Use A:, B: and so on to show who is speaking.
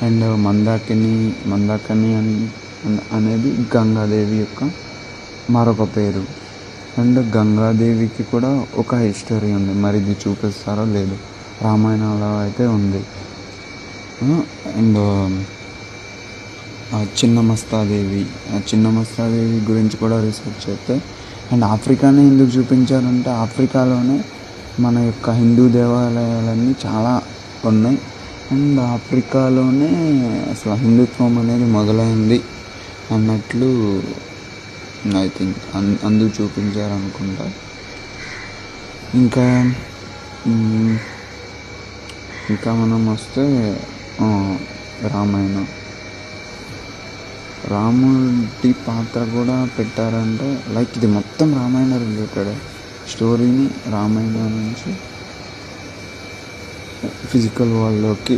A: And Mandakini అనేది గంగాదేవి యొక్క మరొక పేరు. అండ్ గంగాదేవికి కూడా ఒక హిస్టరీ ఉంది, మరి ఇది చూపిస్తారో లేదు, రామాయణంలో అయితే ఉంది. అండ్ చిన్నమస్తాదేవి గురించి కూడా రీసెర్చ్ చేస్తే, అండ్ ఆఫ్రికానే ఎందుకు చూపించారంటే ఆఫ్రికాలోనే మన యొక్క హిందూ దేవాలయాలన్నీ చాలా ఉన్నాయి. అండ్ ఆఫ్రికాలోనే అసలు హిందుత్వం అనేది మొదలైంది అన్నట్లు ఐ థింక్ అందుకు చూపించారనుకుంటా. ఇంకా మనం వస్తే రాముడి పాత్ర కూడా పెట్టారంటే లైక్ ఇది మొత్తం రామాయణ రిలేటెడ్ స్టోరీని రామాయణం నుంచి ఫిజికల్ వరల్డ్లోకి